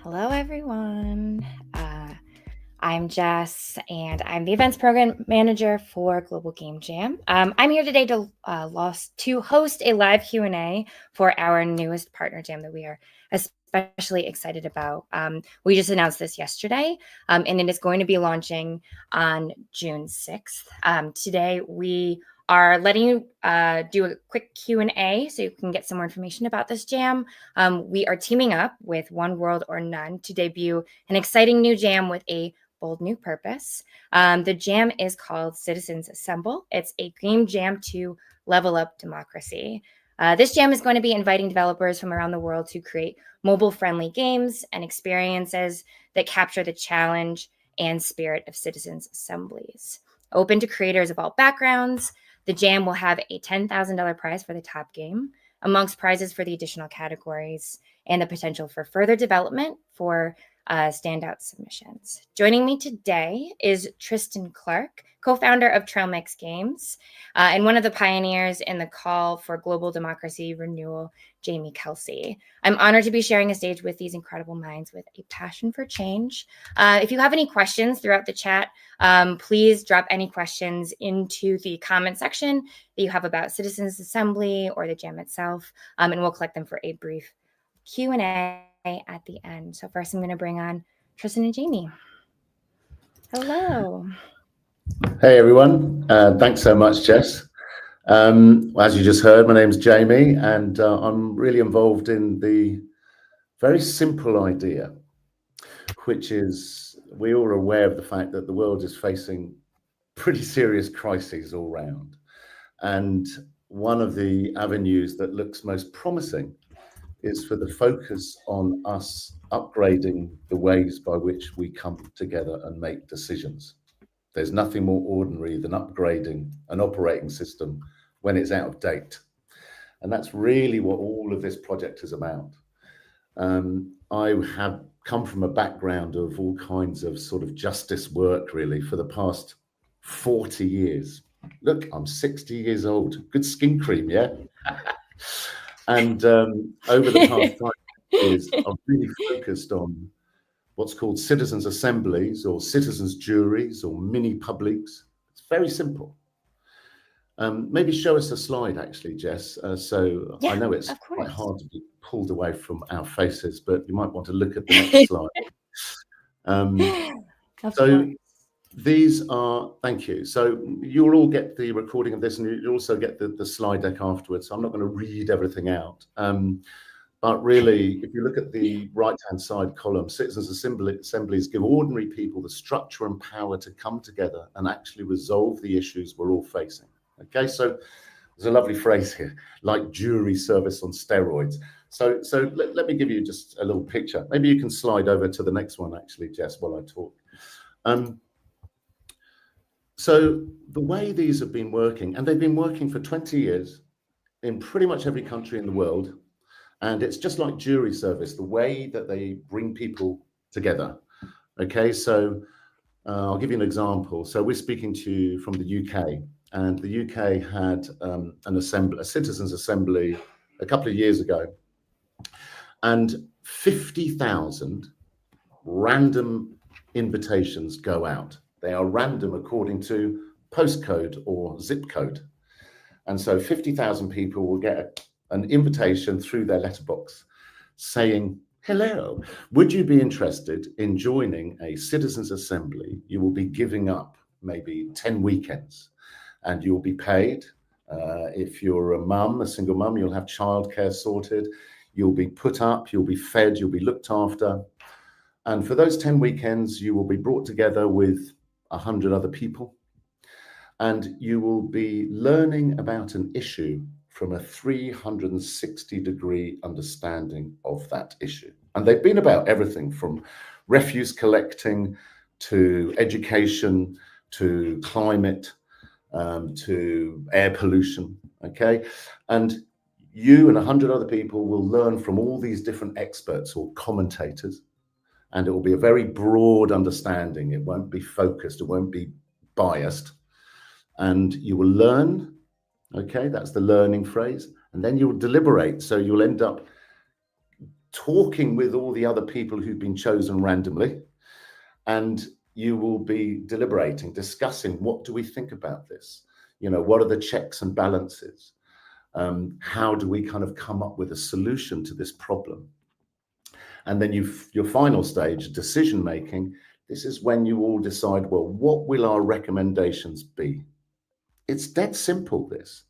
Hello, everyone. I'm Jess, and I'm the events program manager for Global Game Jam. I'm here today to host a live Q&A for our newest partner jam that we are especially excited about. We just announced this yesterday, and it is going to be launching on June 6th. Today, we are letting you do a quick Q&A so you can get some more information about this jam. We are teaming up with One World or None to debut an exciting new jam with a bold new purpose. The jam is called Citizens Assemble. It's a game jam to level up democracy. This jam is going to be inviting developers from around the world to create mobile-friendly games and experiences that capture the challenge and spirit of citizens' assemblies. Open to creators of all backgrounds, the jam will have a $10,000 prize for the top game, amongst prizes for the additional categories, and the potential for further development for standout submissions. Joining me today is Tristan Clark, co-founder of Trailmix Games, and one of the pioneers in the call for global democracy renewal, Jamie Kelsey. I'm honored to be sharing a stage with these incredible minds with a passion for change. If you have any questions throughout the chat, please drop any questions into the comment section that you have about Citizens Assembly or the jam itself, and we'll collect them for a brief Q&A at the end. So first I'm going to bring on Tristan and Jamie. Hello. Hey everyone, thanks so much, Jess. As you just heard, my name's Jamie, and I'm really involved in the very simple idea, which is we all are aware of the fact that the world is facing pretty serious crises all around. And one of the avenues that looks most promising is for the focus on us upgrading the ways by which we come together and make decisions. There's nothing more ordinary than upgrading an operating system when it's out of date. And that's really what all of this project is about. I have come from a background of all kinds of sort of justice work, really, for the past 40 years. Look, I'm 60 years old. Good skin cream, yeah? And over the past 5 years, I've really focused on what's called citizens assemblies or citizens juries or mini publics. It's very simple. Maybe show us a slide, actually, Jess. Yeah, I know it's quite hard to be pulled away from our faces, but you might want to look at the next slide. These are, thank you. So you'll all get the recording of this, and you'll also get the slide deck afterwards. So I'm not going to read everything out. But really, if you look at the right-hand side column, citizens assemblies give ordinary people the structure and power to come together and actually resolve the issues we're all facing. Okay, so there's a lovely phrase here, like jury service on steroids. So let me give you just a little picture. Maybe you can slide over to the next one, actually, Jess, while I talk. So the way these have been working, and they've been working for 20 years in pretty much every country in the world, and it's just like jury service, the way that they bring people together. Okay, so I'll give you an example. So we're speaking to you from the UK, and the UK had a citizens assembly a couple of years ago, and 50,000 random invitations go out. They are random according to postcode or zip code. And so 50,000 people will get an invitation through their letterbox saying, hello, would you be interested in joining a citizens assembly? You will be giving up maybe 10 weekends and you'll be paid. If you're a single mum, you'll have childcare sorted. You'll be put up, you'll be fed, you'll be looked after. And for those 10 weekends, you will be brought together with 100 other people, and you will be learning about an issue from a 360-degree understanding of that issue. And they've been about everything from refuse collecting to education to climate to air pollution, okay? And you and 100 other people will learn from all these different experts or commentators, and it will be a very broad understanding. It won't be focused, it won't be biased. And you will learn, okay, that's the learning phrase, and then you will deliberate. So you'll end up talking with all the other people who've been chosen randomly, and you will be deliberating, discussing, what do we think about this? What are the checks and balances? How do we kind of come up with a solution to this problem? And then your final stage, decision making, this is when you all decide, well, what will our recommendations be? It's dead simple, this.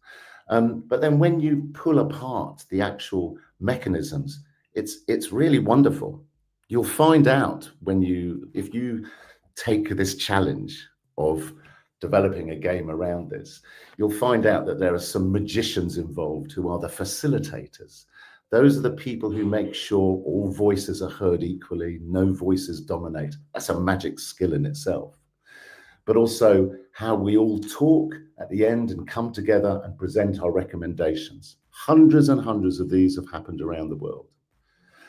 But then when you pull apart the actual mechanisms, it's really wonderful. You'll find out if you take this challenge of developing a game around this, you'll find out that there are some magicians involved who are the facilitators. Those are the people who make sure all voices are heard equally, no voices dominate. That's a magic skill in itself. But also how we all talk at the end and come together and present our recommendations. Hundreds and hundreds of these have happened around the world.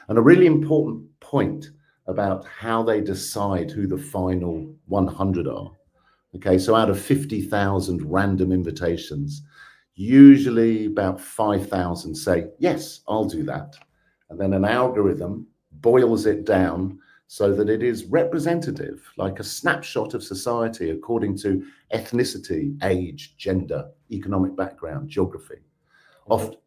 And a really important point about how they decide who the final 100 are. Okay, so out of 50,000 random invitations, usually about 5,000 say, yes, I'll do that. And then an algorithm boils it down so that it is representative, like a snapshot of society according to ethnicity, age, gender, economic background, geography.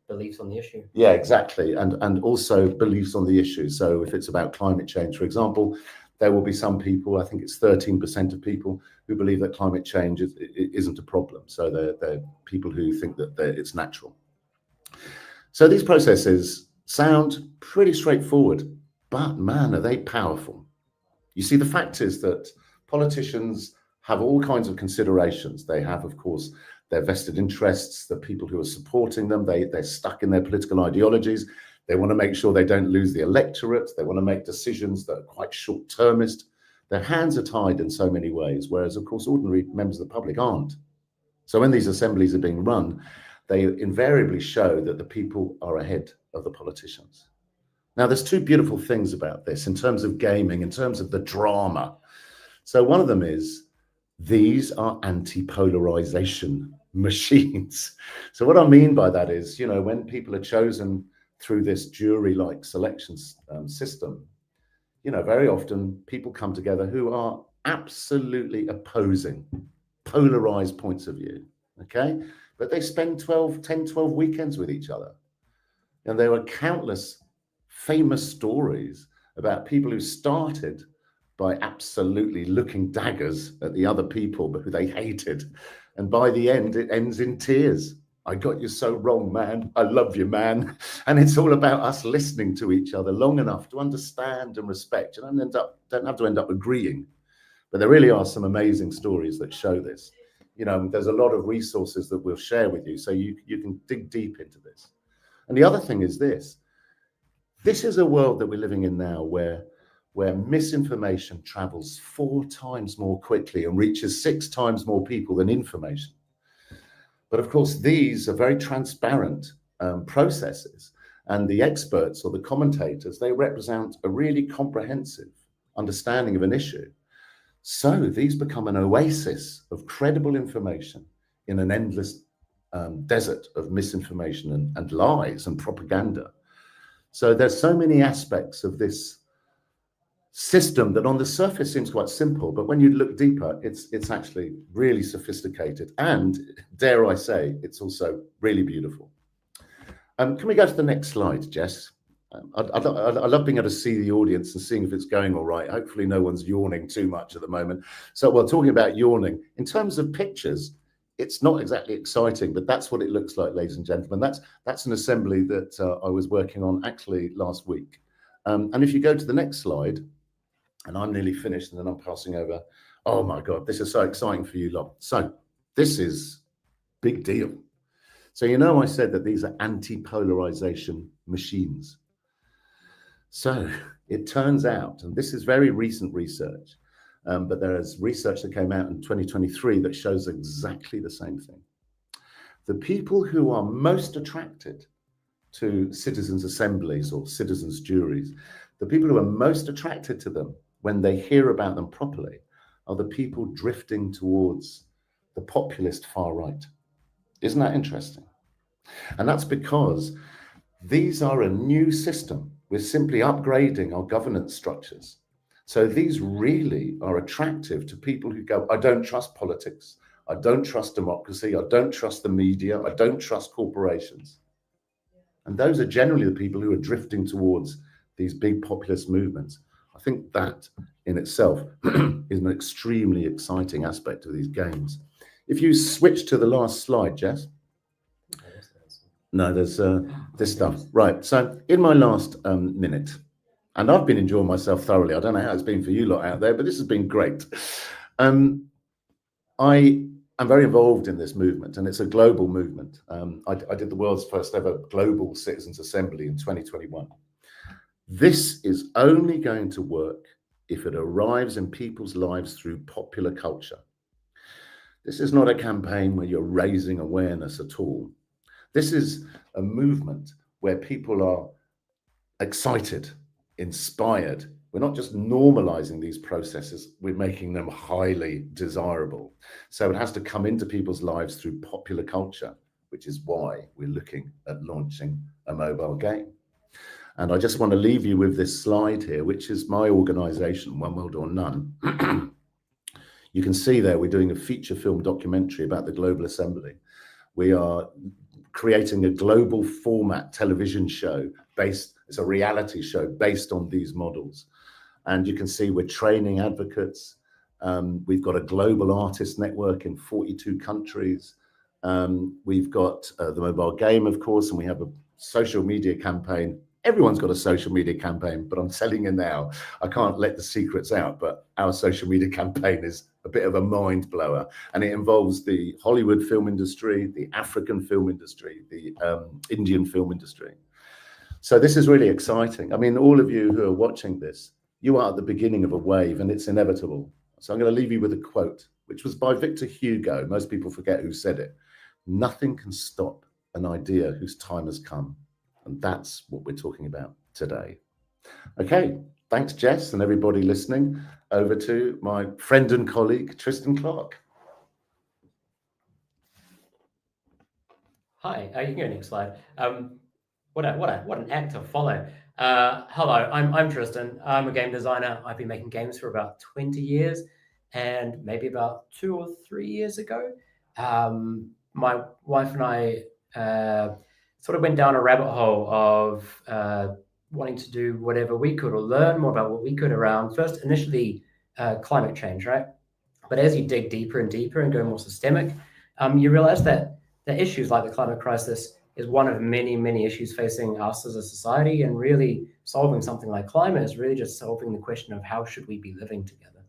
Beliefs on the issue. Yeah, exactly. And also beliefs on the issue. So if it's about climate change, for example, there will be some people, I think it's 13% of people, who believe that climate change isn't a problem. So they're people who think that it's natural. So these processes sound pretty straightforward, but man, are they powerful. You see, the fact is that politicians have all kinds of considerations. They have, of course, their vested interests, the people who are supporting them, they're stuck in their political ideologies. They want to make sure they don't lose the electorate. They want to make decisions that are quite short-termist. Their hands are tied in so many ways, whereas, of course, ordinary members of the public aren't. So when these assemblies are being run, they invariably show that the people are ahead of the politicians. Now, there's two beautiful things about this in terms of gaming, in terms of the drama. So one of them is these are anti-polarization machines. So what I mean by that is, when people are chosen through this jury-like selection system, very often people come together who are absolutely opposing, polarized points of view, okay? But they spend 10, 12 weekends with each other. And there are countless famous stories about people who started by absolutely looking daggers at the other people who they hated. And by the end, it ends in tears. I got you so wrong, man. I love you, man. And it's all about us listening to each other long enough to understand and respect. And don't have to end up agreeing. But there really are some amazing stories that show this. There's a lot of resources that we'll share with you, so you can dig deep into this. And the other thing is this. This is a world that we're living in now where misinformation travels 4 times more quickly and reaches 6 times more people than information. But of course, these are very transparent processes, and the experts or the commentators, they represent a really comprehensive understanding of an issue. So these become an oasis of credible information in an endless desert of misinformation and lies and propaganda. So there's so many aspects of this system that on the surface seems quite simple, but when you look deeper, it's actually really sophisticated, and dare I say, it's also really beautiful. Can we go to the next slide, Jess? I love being able to see the audience and seeing if it's going all right. Hopefully no one's yawning too much at the moment. So while talking about yawning, in terms of pictures, it's not exactly exciting, but that's what it looks like, ladies and gentlemen. That's an assembly that I was working on actually last week. And if you go to the next slide, and I'm nearly finished, and then I'm passing over. Oh my God, this is so exciting for you lot. So this is big deal. So I said that these are anti-polarization machines. So it turns out, and this is very recent research, but there is research that came out in 2023 that shows exactly the same thing. The people who are most attracted to citizens' assemblies or citizens' juries, the people who are most attracted to them when they hear about them properly are the people drifting towards the populist far right. Isn't that interesting? And that's because these are a new system We're simply upgrading our governance structures. So these really are attractive to people who go, I don't trust politics, I don't trust democracy, I don't trust the media, I don't trust corporations. And those are generally the people who are drifting towards these big populist movements. I think that in itself is an extremely exciting aspect of these games. If you switch to the last slide, Jess. No, there's this stuff. Right, so in my last minute, and I've been enjoying myself thoroughly. I don't know how it's been for you lot out there, but this has been great. I am very involved in this movement, and it's a global movement. I did the world's first ever global Citizens Assembly in 2021. This is only going to work if it arrives in people's lives through popular culture. This is not a campaign where you're raising awareness at all. This is a movement where people are excited, inspired. We're not just normalizing these processes, we're making them highly desirable. So it has to come into people's lives through popular culture, which is why we're looking at launching a mobile game. And I just want to leave you with this slide here, which is my organization, One World or None. You can see there we're doing a feature film documentary about the Global Assembly. We are creating a global format television show it's a reality show based on these models. And you can see we're training advocates. We've got a global artist network in 42 countries. We've got the mobile game, of course, and we have a social media campaign. Everyone's got a social media campaign, but I'm telling you now, I can't let the secrets out, but our social media campaign is a bit of a mind blower, and it involves the Hollywood film industry, the African film industry, the Indian film industry. So this is really exciting. I mean, all of you who are watching this, you are at the beginning of a wave, and it's inevitable. So I'm going to leave you with a quote, which was by Victor Hugo. Most people forget who said it. Nothing can stop an idea whose time has come. And that's what we're talking about today. Okay, thanks, Jess, and everybody listening. Over to my friend and colleague, Tristan Clark. Hi, you can go next slide. What an act to follow. Hello, I'm Tristan. I'm a game designer. I've been making games for about 20 years, and maybe about 2 or 3 years ago, my wife and I sort of went down a rabbit hole of wanting to do whatever we could or learn more about what we could around first initially climate change, right? But as you dig deeper and deeper and go more systemic, you realize that the issues like the climate crisis is one of many, many issues facing us as a society, and really solving something like climate is really just solving the question of how should we be living together.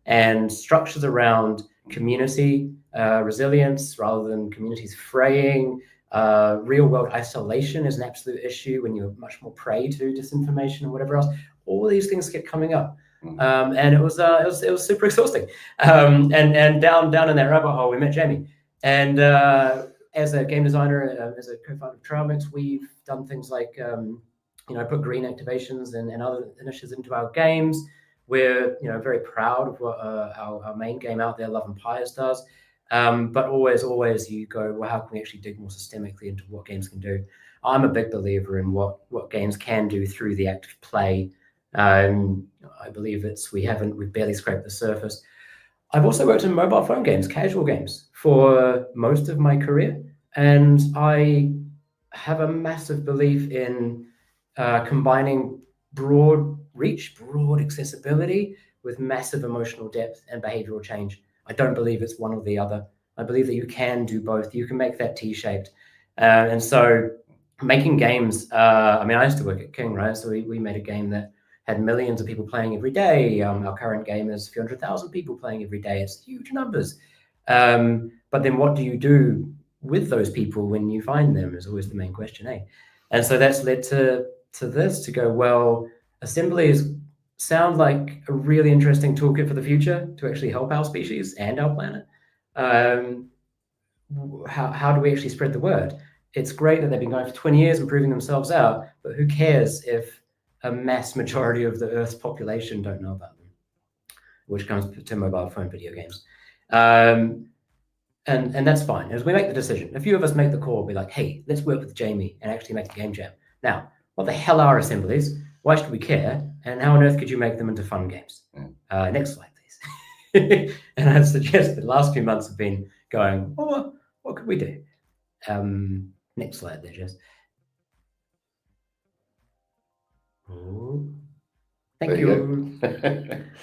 And structures around community resilience rather than communities fraying, real world isolation is an absolute issue when you're much more prey to disinformation and whatever else. All these things kept coming up, and it was super exhausting. And down in that rabbit hole, we met Jamie, and as a game designer, as a co-founder of Trailmix, we've done things like put green activations and other initiatives into our games. We're very proud of what our main game out there, Love and Pies, does. But always you go, well, how can we actually dig more systemically into what games can do? I'm a big believer in what games can do through the act of play. I believe we've barely scraped the surface. I've also worked in mobile phone games, casual games, for most of my career, and I have a massive belief in combining broad reach, broad accessibility with massive emotional depth and behavioral change. I don't believe it's one or the other. I believe that you can do both. You can make that T-shaped. And so making games, I used to work at King, right? So we made a game that had millions of people playing every day. Our current game is a few 100,000 people playing every day. It's huge numbers. But then what do you do with those people when you find them is always the main question, eh? And so that's led to this, to go, well, assemblies sound like a really interesting toolkit for the future to actually help our species and our planet. How do we actually spread the word? It's great that they've been going for 20 years and proving themselves out, but who cares if a mass majority of the Earth's population don't know about them, which comes to mobile phone video games. And that's fine. As we make the decision, a few of us make the call, be like, hey, let's work with Jamie and actually make a game jam. Now, what the hell are assemblies? Why should we care? And how on earth could you make them into fun games? Next slide, please. And I'd suggest the last few months have been going, oh, what could we do? Next slide there, Jess. Ooh. Thank you.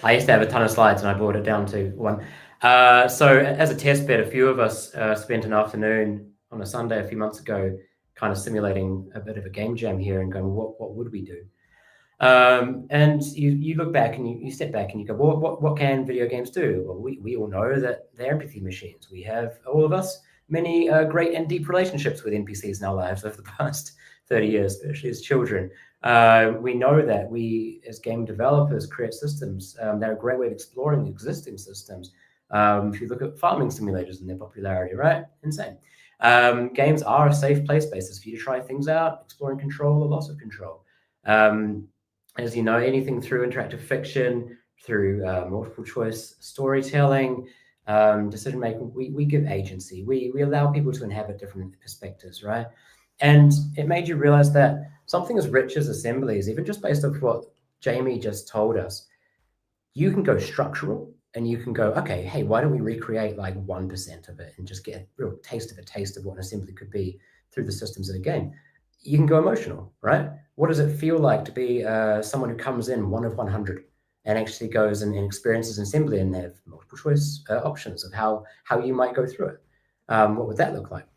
I used to have a ton of slides and I brought it down to one. So as a test bed, a few of us spent an afternoon on a Sunday a few months ago kind of simulating a bit of a game jam here and going, what would we do? And you look back and you step back and you go, well, what can video games do? Well, we all know that they're empathy machines. We have, all of us, many great and deep relationships with NPCs in our lives over the past 30 years, especially as children. We know that we, as game developers, create systems. They're a great way of exploring existing systems. If you look at farming simulators and their popularity, right? Insane. Games are a safe play spaces for you to try things out, exploring control or loss of control. As you know, anything through interactive fiction, through multiple choice storytelling, decision making, we give agency. We allow people to inhabit different perspectives, right? And it made you realize that something as rich as assemblies, even just based off what Jamie just told us, you can go structural and you can go, okay, hey, why don't we recreate like 1% of it and just get a real taste of what an assembly could be through the systems of a game. You can go emotional, right? What does it feel like to be someone who comes in 1 of 100 and actually goes and experiences an assembly and have multiple choice options of how you might go through it? What would that look like?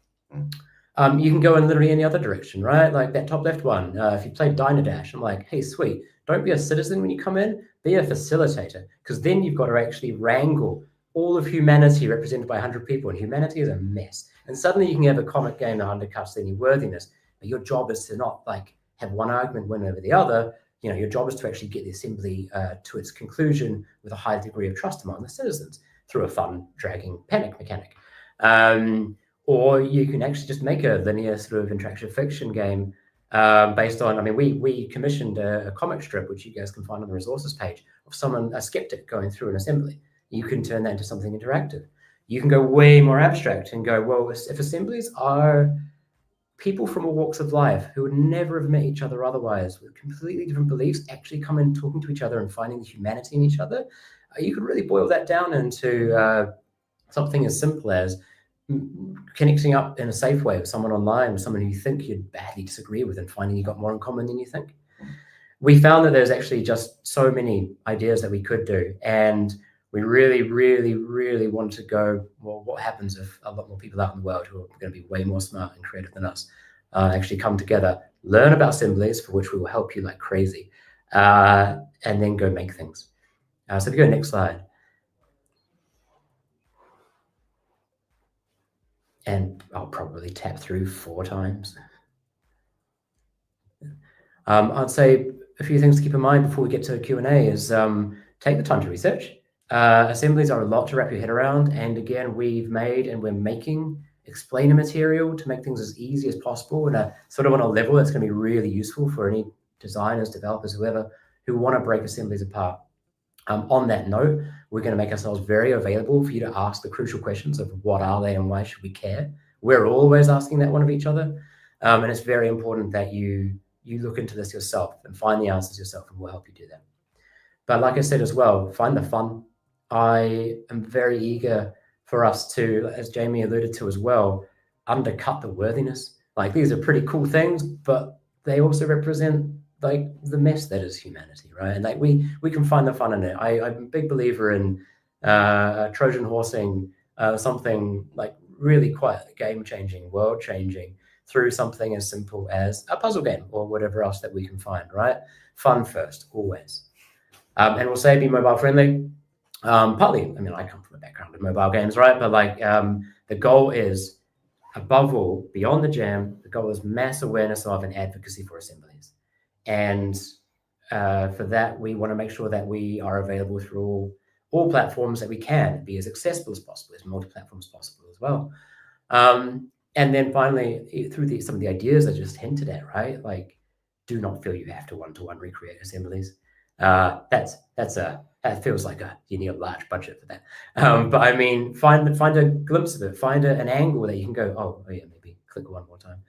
You can go in literally any other direction, right? Like that top left one, if you play Diner Dash, I'm like, hey, sweet, don't be a citizen when you come in, be a facilitator, because then you've got to actually wrangle all of humanity represented by 100 people, and humanity is a mess. And suddenly you can have a comic game that undercuts any worthiness, but your job is to not like have one argument win over the other. You know, your job is to actually get the assembly to its conclusion with a high degree of trust among the citizens through a fun, dragging panic mechanic. Or you can actually just make a linear sort of interactive fiction game based on, I mean, we commissioned a comic strip, which you guys can find on the resources page, of someone, a skeptic going through an assembly. You can turn that into something interactive. You can go way more abstract and go, well, if assemblies are people from all walks of life who would never have met each other otherwise, with completely different beliefs, actually come in talking to each other and finding the humanity in each other, you could really boil that down into something as simple as connecting up in a safe way with someone online, with someone who you think you'd badly disagree with, and finding you got more in common than you think. We found that there's actually just so many ideas that we could do, and we really, really, really wanted to go, well, what happens if a lot more people out in the world who are going to be way more smart and creative than us actually come together, learn about assemblies, for which we will help you like crazy, and then go make things. So if you go next slide. And I'll probably tap through 4 times. I'd say a few things to keep in mind before we get to Q&A is take the time to research. Assemblies are a lot to wrap your head around. And again, we've made and we're making explainer material to make things as easy as possible and a sort of on a level that's going to be really useful for any designers, developers, whoever, who want to break assemblies apart. On that note, we're going to make ourselves very available for you to ask the crucial questions of what are they and why should we care? We're always asking that one of each other. And it's very important that you look into this yourself and find the answers yourself, and we'll help you do that. But like I said as well, find the fun. I am very eager for us to, as Jamie alluded to as well, undercut the worthiness. Like, these are pretty cool things, but they also represent like the mess that is humanity, right? And like we can find the fun in it. I'm a big believer in Trojan horsing something like really quite game-changing, world-changing through something as simple as a puzzle game or whatever else that we can find, right? Fun first, always. And we'll say be mobile friendly. Partly, I mean, I come from a background of mobile games, right? But like the goal is, above all, beyond the jam, the goal is mass awareness of and advocacy for assemblies. And for that, we want to make sure that we are available through all platforms that we can, be as accessible as possible, as multi-platform as possible as well. And then finally, through some of the ideas I just hinted at, right? Like, do not feel you have to one-to-one recreate assemblies. That feels like you need a large budget for that. But I mean, find a glimpse of it, find an angle that you can go, oh yeah, maybe click one more time.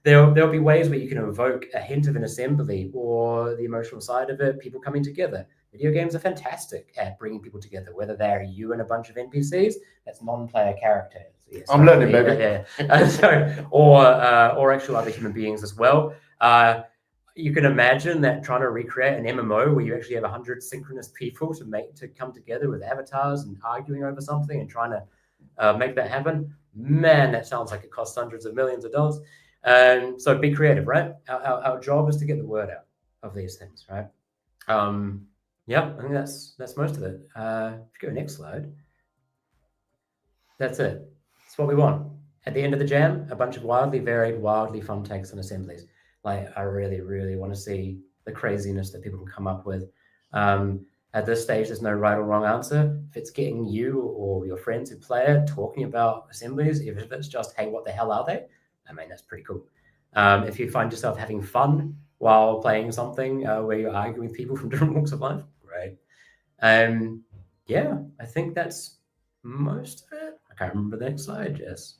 There'll be ways where you can evoke a hint of an assembly or the emotional side of it, people coming together. Video games are fantastic at bringing people together, whether they're you and a bunch of NPCs, that's non-player characters. Yes, I'm learning, baby. Or actual other human beings as well. You can imagine that trying to recreate an MMO where you actually have 100 synchronous people to come together with avatars and arguing over something and trying to make that happen. Man, that sounds like it costs hundreds of millions of dollars. So be creative, right? Our job is to get the word out of these things, right? Yeah, I think that's most of it. If you go next slide, that's it. That's what we want. At the end of the jam, a bunch of wildly varied, wildly fun takes on assemblies. Like, I really, really want to see the craziness that people can come up with. At this stage, there's no right or wrong answer. If it's getting you or your friends who play it talking about assemblies, if it's just, hey, what the hell are they? I mean, that's pretty cool. If you find yourself having fun while playing something where you're arguing with people from different walks of life, great. Yeah, I think that's most of it. I can't remember the next slide, Jess.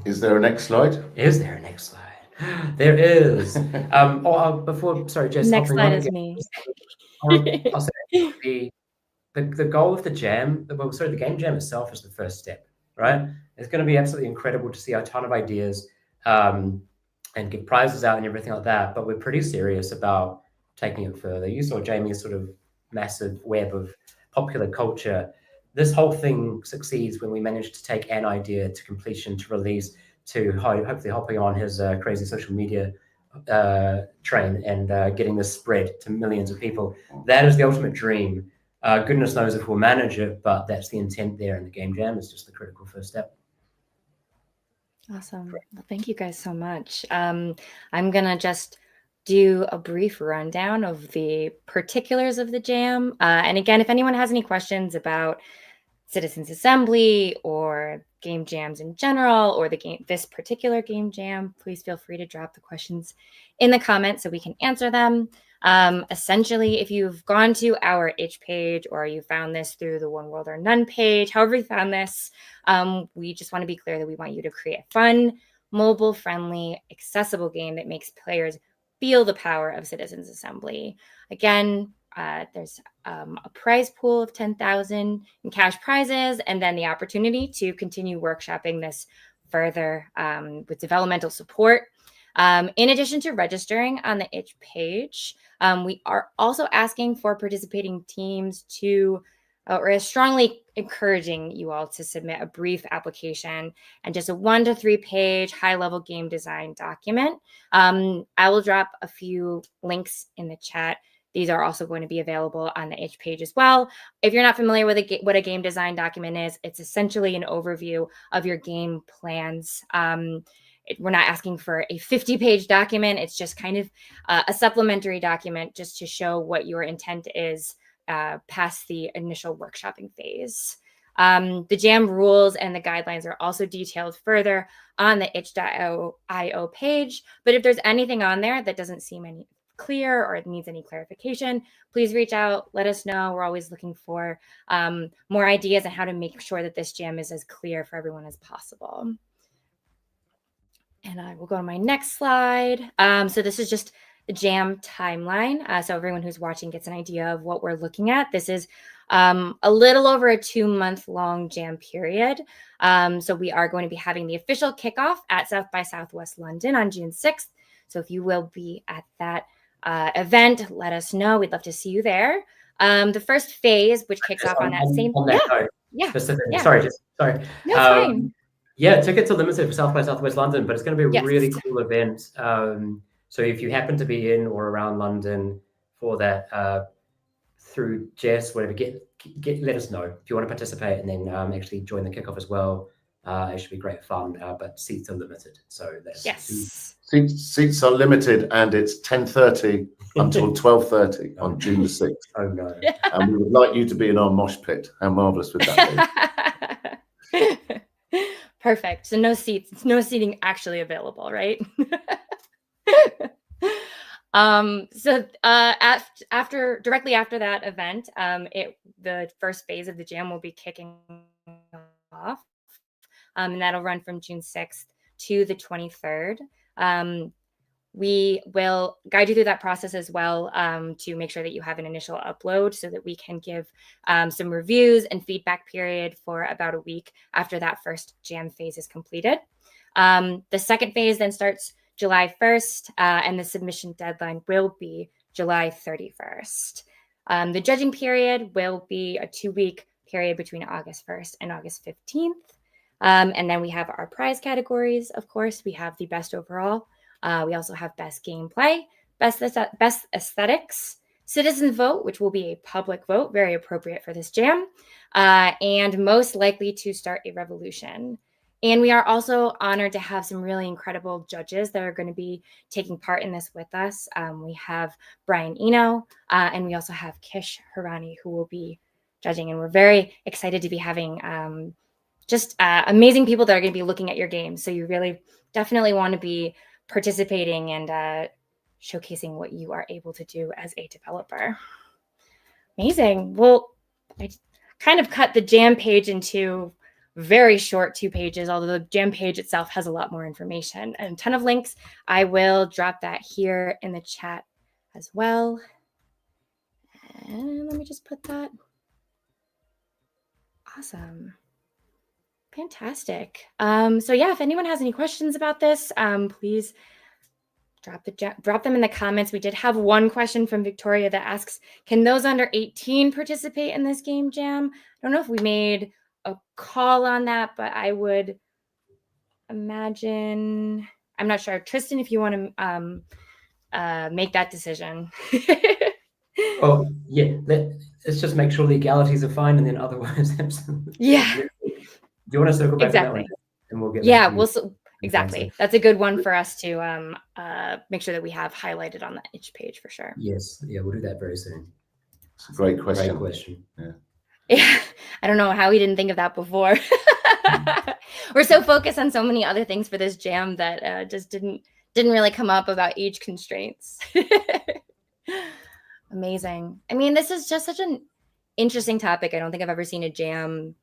Is there a next slide? Is there a next slide? There is. Sorry, Jess. Next slide is me. I'll say the goal of the jam, the game jam itself is the first step, right? It's going to be absolutely incredible to see a ton of ideas and give prizes out and everything like that. But we're pretty serious about taking it further. You saw Jamie's sort of massive web of popular culture. This whole thing succeeds when we manage to take an idea to completion, to release, to hopefully hopping on his crazy social media train and getting this spread to millions of people. That is the ultimate dream. Goodness knows if we'll manage it, but that's the intent there in the game jam. It's just the critical first step. Awesome. Well, thank you guys so much. I'm going to just do a brief rundown of the particulars of the jam. And again, if anyone has any questions about Citizens Assembly or game jams in general, or this particular game jam, please feel free to drop the questions in the comments so we can answer them. Essentially, if you've gone to our itch page or you found this through the One World or None page, however you found this, we just want to be clear that we want you to create a fun, mobile-friendly, accessible game that makes players feel the power of Citizens Assembly. Again, there's a prize pool of 10,000 in cash prizes, and then the opportunity to continue workshopping this further with developmental support. In addition to registering on the itch page, we are also asking for participating teams to, or strongly encouraging you all to submit a brief application and just a 1 to 3 page high-level game design document. I will drop a few links in the chat. These are also going to be available on the itch page as well. If you're not familiar with what a game design document is, it's essentially an overview of your game plans. We're not asking for a 50-page document. It's just kind of a supplementary document just to show what your intent is past the initial workshopping phase. The jam rules and the guidelines are also detailed further on the itch.io page. But if there's anything on there that doesn't seem clear or it needs any clarification, please reach out, let us know. We're always looking for more ideas on how to make sure that this jam is as clear for everyone as possible. And I will go to my next slide. So this is just the jam timeline. So everyone who's watching gets an idea of what we're looking at. This is a little over a 2-month-long jam period. So we are going to be having the official kickoff at South by Southwest London on June 6th. So if you will be at that event, let us know. We'd love to see you there. The first phase, which kicks off on that same... Sorry. No, fine. Yeah, tickets are limited for South by Southwest London, but it's going to be a really cool event. So if you happen to be in or around London for that, through Jess, whatever, let us know if you want to participate and then actually join the kickoff as well. It should be great fun, but seats are limited. So that's seats are limited, and it's 10:30 until 12:30 on June the 6th. Oh no! And we would like you to be in our mosh pit. How marvelous would that be? Perfect. So no seating actually available, right? Directly after that event, the first phase of the jam will be kicking off, and that'll run from June 6th to the 23rd. We will guide you through that process as well, to make sure that you have an initial upload so that we can give some reviews and feedback period for about a week after that first jam phase is completed. The second phase then starts July 1st, and the submission deadline will be July 31st. The judging period will be a 2-week period between August 1st and August 15th. And then we have our prize categories. Of course, we have the best overall. We also have best gameplay, best aesthetics, citizen vote, which will be a public vote, very appropriate for this jam, and most likely to start a revolution. And we are also honored to have some really incredible judges that are going to be taking part in this with us. We have Brian Eno, and we also have Kish Harani, who will be judging. And we're very excited to be having just amazing people that are going to be looking at your game. So you really definitely want to be participating and showcasing what you are able to do as a developer. Amazing. Well, I kind of cut the jam page into very short 2 pages, although the jam page itself has a lot more information and a ton of links. I will drop that here in the chat as well. And let me just put that. Awesome. Fantastic. So yeah, if anyone has any questions about this, please drop them in the comments. We did have one question from Victoria that asks, can those under 18 participate in this game jam? I don't know if we made a call on that, but I would imagine, I'm not sure. Tristan, if you want to make that decision. Oh, yeah. Let's just make sure legalities are fine, and then otherwise, yeah. Do you want to circle back to that one? And we'll get back to exactly. That's a good one for us to make sure that we have highlighted on the itch page for sure. Yes. Yeah, we'll do that very soon. It's a great question. Great question. Yeah. I don't know how we didn't think of that before. We're so focused on so many other things for this jam that just didn't really come up about age constraints. Amazing. I mean, this is just such an interesting topic. I don't think I've ever seen a jam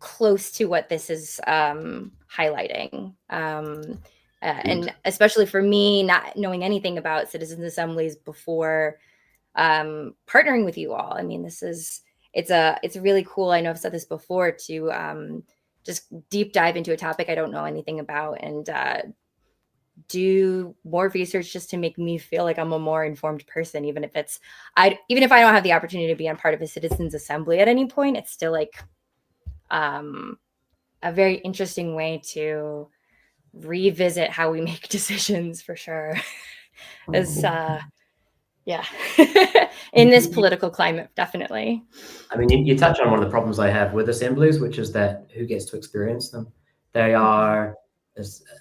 close to what this is highlighting. And especially for me, not knowing anything about Citizens Assemblies before partnering with you all. I mean, it's really cool. I know I've said this before, to just deep dive into a topic I don't know anything about and do more research just to make me feel like I'm a more informed person, even if I don't have the opportunity to be on part of a Citizens Assembly at any point. It's still like a very interesting way to revisit how we make decisions, for sure. As yeah, in this political climate, definitely. I mean, you touch on one of the problems I have with assemblies, which is that who gets to experience them? They are,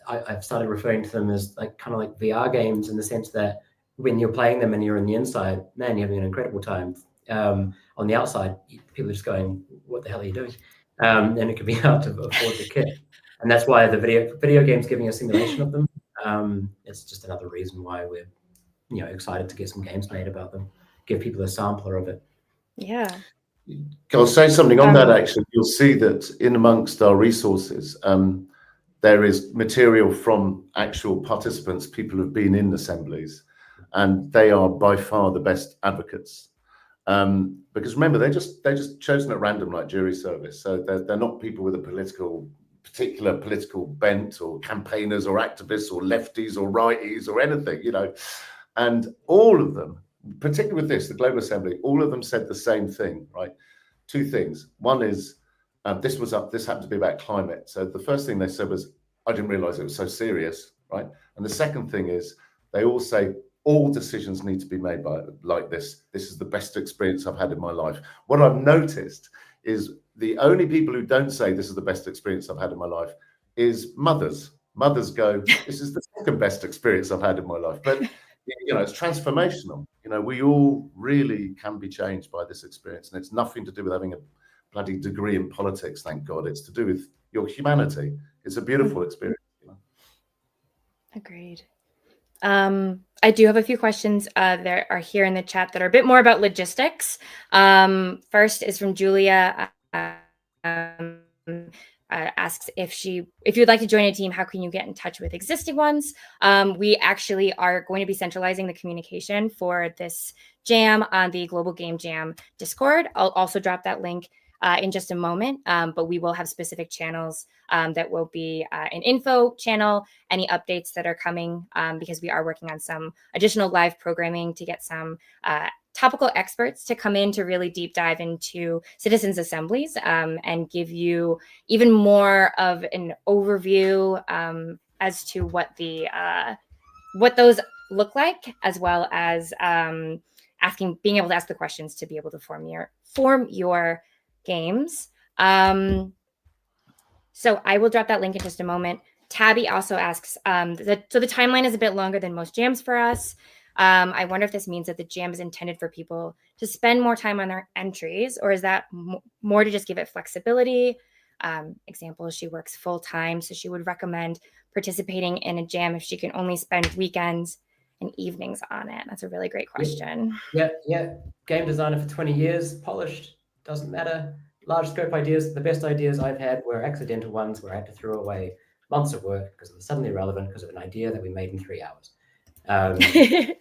I've started referring to them as kind of like VR games, in the sense that when you're playing them and you're on the inside, man, you're having an incredible time. On the outside, people are just going, what the hell are you doing? And it can be hard to afford the kit. And that's why the video games giving a simulation of them, it's just another reason why we're excited to get some games made about them, give people a sampler of it. Yeah. I'll say something on that, actually. You'll see that in amongst our resources, there is material from actual participants, people who've been in assemblies, and they are by far the best advocates. Because remember, they're just chosen at random, like jury service. So they're not people with a particular political bent, or campaigners, or activists, or lefties, or righties, or anything, And all of them, particularly with the Global Assembly, all of them said the same thing, right? 2 things. One is, this happened to be about climate. So the first thing they said was, I didn't realize it was so serious, right? And the second thing is, they all say, all decisions need to be made like this. This is the best experience I've had in my life. What I've noticed is the only people who don't say this is the best experience I've had in my life is mothers. Mothers go, this is the second best experience I've had in my life. But it's transformational. We all really can be changed by this experience, and it's nothing to do with having a bloody degree in politics, thank God. It's to do with your humanity. It's a beautiful experience. Agreed. I do have a few questions that are here in the chat that are a bit more about logistics. First is from Julia. Asks if you'd like to join a team, how can you get in touch with existing ones? We actually are going to be centralizing the communication for this jam on the Global Game Jam Discord. I'll also drop that link in just a moment, but we will have specific channels that will be an info channel, any updates that are coming, because we are working on some additional live programming to get some topical experts to come in to really deep dive into Citizens Assemblies and give you even more of an overview as to what those look like, as well as being able to ask the questions to be able to form your games. So I will drop that link in just a moment. Tabby also asks, so the timeline is a bit longer than most jams for us. I wonder if this means that the jam is intended for people to spend more time on their entries, or is that more to just give it flexibility? Example, she works full time, so she would recommend participating in a jam if she can only spend weekends and evenings on it. That's a really great question. Yeah. Game designer for 20 years, polished, doesn't matter. Large scope ideas, the best ideas I've had were accidental ones where I had to throw away months of work because it was suddenly relevant because of an idea that we made in 3 hours. I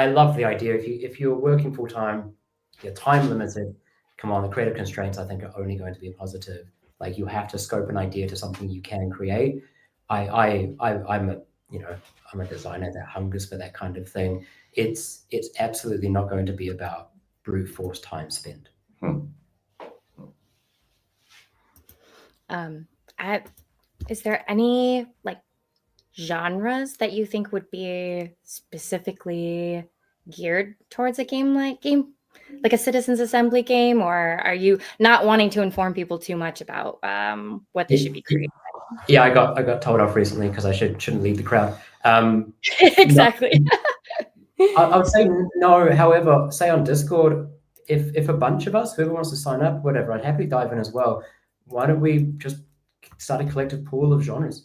love the idea. If you're working full time, you're time limited. Come on, the creative constraints I think are only going to be positive. Like you have to scope an idea to something you can create. I'm a designer that hungers for that kind of thing. It's absolutely not going to be about brute force time spent. Is there any genres that you think would be specifically geared towards a game like a Citizens Assembly game, or are you not wanting to inform people too much about what they should be creating? Yeah, I got told off recently because I shouldn't lead the crowd. Exactly. I would say no. However, say on Discord, if a bunch of us, whoever wants to sign up, whatever, I'd happily dive in as well. Why don't we just start a collective pool of genres,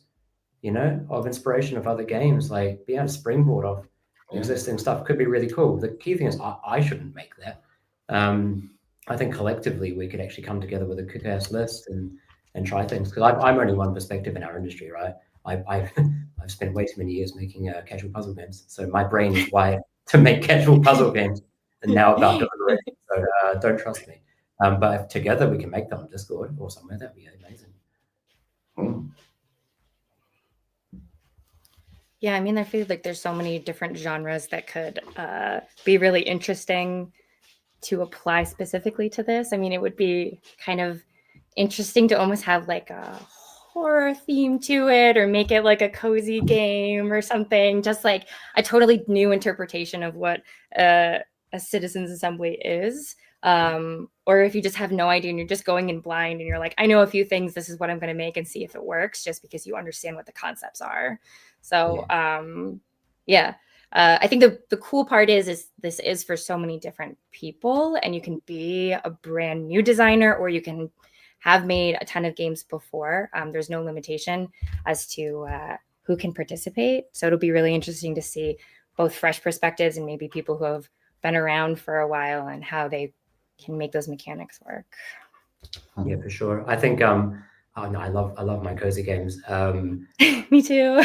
of inspiration of other games, like being able to springboard off existing stuff could be really cool. The key thing is I shouldn't make that. I think collectively we could actually come together with a kick-ass list and try things, because I'm only one perspective in our industry, right? I've spent way too many years making casual puzzle games, so my brain is wired to make casual puzzle games, and now about delivering. So don't trust me. But if together we can make them on Discord or somewhere, that'd be amazing. Yeah, I mean, I feel like there's so many different genres that could be really interesting to apply specifically to this. I mean, it would be kind of interesting to almost have like a horror theme to it, or make it like a cozy game or something, just like a totally new interpretation of what a Citizens Assembly is. Or if you just have no idea and you're just going in blind and you're like, I know a few things, this is what I'm going to make, and see if it works, just because you understand what the concepts are. So I think the cool part is this is for so many different people, and you can be a brand new designer, or you can have made a ton of games before. There's no limitation as to who can participate. So it'll be really interesting to see both fresh perspectives and maybe people who have been around for a while and how they can make those mechanics work. Yeah, for sure. I think I love my cozy games. Me too.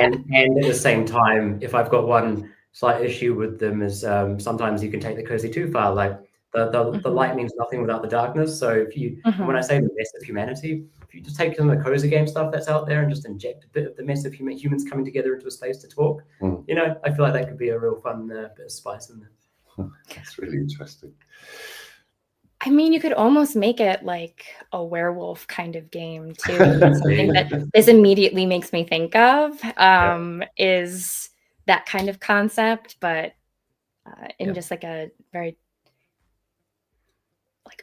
and at the same time, if I've got one slight issue with them is sometimes you can take the cozy too far. Like the light means nothing without the darkness. So if you, when I say the mess of humanity, if you just take some of the cozy game stuff that's out there and just inject a bit of the mess of humans coming together into a space to talk, I feel like that could be a real fun bit of spice in there. That's really interesting. I mean, you could almost make it like a werewolf kind of game too. Something that this immediately makes me think of is that kind of concept, but in just like a very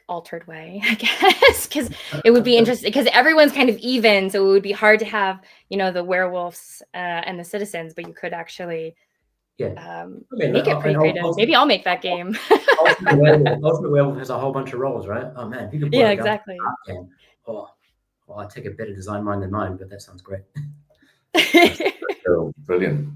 altered way, I guess, because it would be interesting, because everyone's kind of even, so it would be hard to have the werewolves and the citizens, but you could actually make it pretty creative. Maybe I'll make that game. Ultimate Werewolf has a whole bunch of roles, right? Oh man, if you could exactly. I'd take a better design mind than mine, but that sounds great. Cool. Brilliant.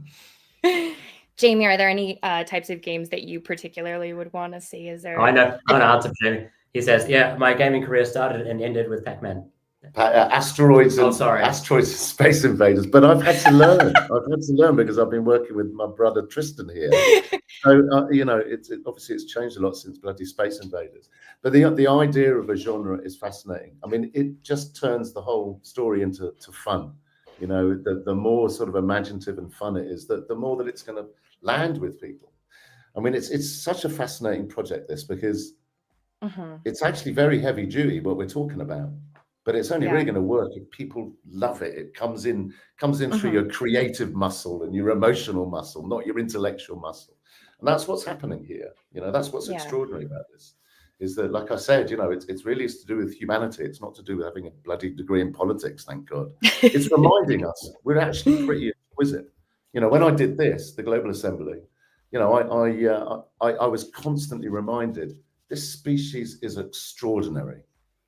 Jamie, are there any types of games that you particularly would want to see? Is there? I know answer for Jamie. He says, yeah, my gaming career started and ended with Pac-Man. Asteroids and Asteroids and Space Invaders. But I've had to learn. I've had to learn because I've been working with my brother Tristan here. So obviously it's changed a lot since bloody Space Invaders. But the idea of a genre is fascinating. I mean, it just turns the whole story into fun. You know, the more sort of imaginative and fun it is, the more that it's going to land with people. I mean, it's such a fascinating project, this, because it's actually very heavy duty what we're talking about, but it's only really going to work if people love it. It comes in through your creative muscle and your emotional muscle, not your intellectual muscle. And that's what's happening here. You know, that's what's extraordinary about this, is that, like I said, you know, it's really to do with humanity. It's not to do with having a bloody degree in politics, thank God. It's reminding us we're actually pretty exquisite. You know, when I did this, the Global Assembly, you know, I was constantly reminded this species is extraordinary.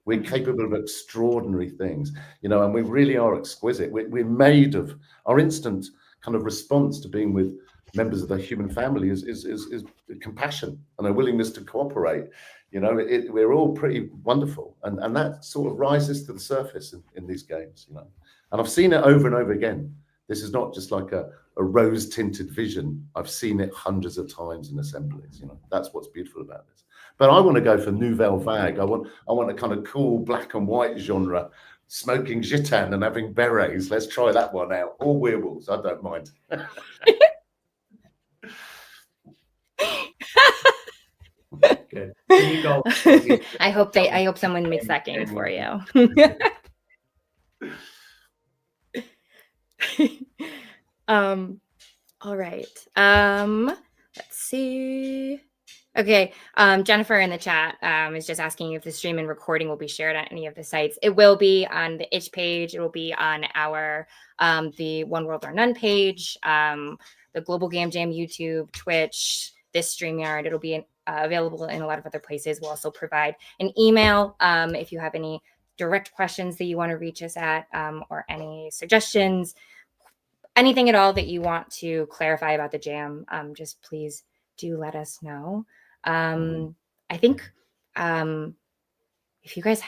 We're capable of extraordinary things, you know, and we really are exquisite. We're made of, our instant kind of response to being with members of the human family is compassion and a willingness to cooperate. You know, we're all pretty wonderful, and that sort of rises to the surface in these games, you know. And I've seen it over and over again. This is not just like a rose-tinted vision. I've seen it hundreds of times in assemblies. You know, that's what's beautiful about this. But I want to go for nouvelle vague. I want a kind of cool black and white genre, smoking gitan and having berets. Let's try that one out. Or werewolves, I don't mind. Good. You go. I hope someone makes that game for you. All right. Let's see. Okay. Jennifer in the chat is just asking if the stream and recording will be shared on any of the sites. It will be on the itch page. It will be on our the One World or None page, the Global Game Jam YouTube, Twitch, this StreamYard. It'll be available in a lot of other places. We'll also provide an email if you have any direct questions that you want to reach us at, or any suggestions, anything at all that you want to clarify about the jam. Just please do let us know. I think if you guys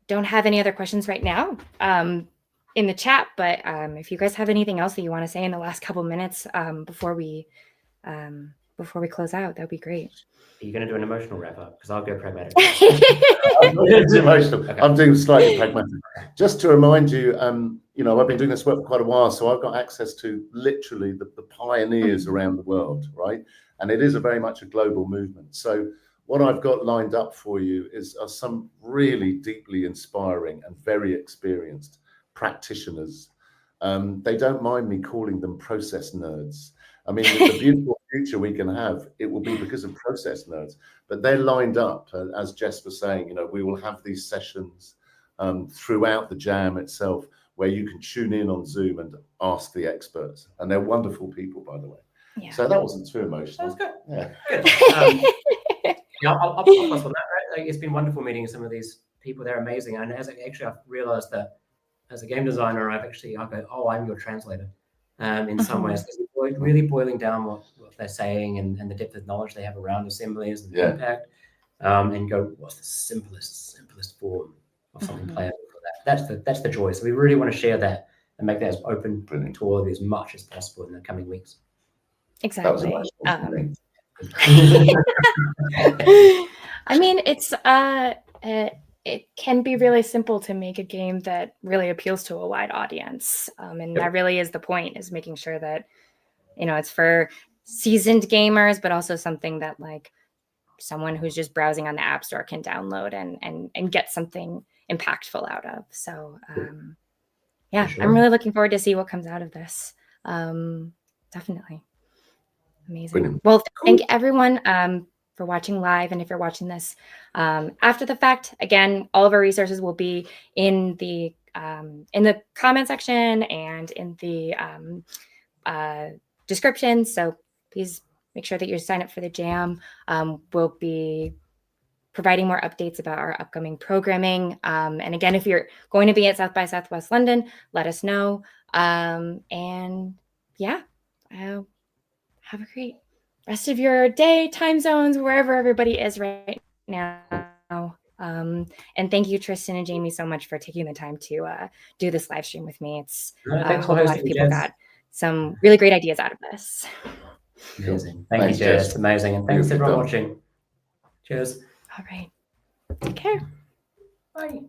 don't have any other questions right now in the chat, but if you guys have anything else that you want to say in the last couple minutes before we close out, that'd be great. Are you going to do an emotional wrap up? Because I'll go pragmatic. It's emotional. Okay. I'm doing slightly pragmatic. Just to remind you, you know, I've been doing this work for quite a while, so I've got access to literally the pioneers around the world, right? And it is very much a global movement. So what I've got lined up for you are some really deeply inspiring and very experienced practitioners. They don't mind me calling them process nerds. I mean, the beautiful future we can have, it will be because of process nerds. But they're lined up, as Jess was saying, you know, we will have these sessions throughout the jam itself where you can tune in on Zoom and ask the experts. And they're wonderful people, by the way. Yeah. So that wasn't too emotional. That was good. Yeah. Good. Yeah, I'll plus on that, right? Like, it's been wonderful meeting some of these people. They're amazing. And I've realized that as a game designer, I go, oh, I'm your translator. In some ways, really boiling down what they're saying and the depth of knowledge they have around assemblies and the impact, and go, what's the simplest form of something playable for that? That's the joy. So we really want to share that and make that as open to all of you as much as possible in the coming weeks. Exactly. I mean, it can be really simple to make a game that really appeals to a wide audience. And that really is the point, is making sure that, you know, it's for seasoned gamers, but also something that like someone who's just browsing on the App Store can download and get something impactful out of. So yeah, sure. I'm really looking forward to see what comes out of this. Definitely. Amazing. Brilliant. Well, thank everyone for watching live. And if you're watching this after the fact, again, all of our resources will be in the comment section and in the description. So please make sure that you sign up for the jam. We'll be providing more updates about our upcoming programming. And again, if you're going to be at South by Southwest London, let us know. And yeah, have a great rest of your day, time zones, wherever everybody is right now. And thank you, Tristan and Jamie, so much for taking the time to do this live stream with me. It's Thanks for hope a lot of hosting, people Jess. got some really great ideas out of this. Amazing. Thanks, Thank you, Jess. Jess. Amazing. And thanks Beautifully everyone done. watching. Cheers. All right. Take care. Bye.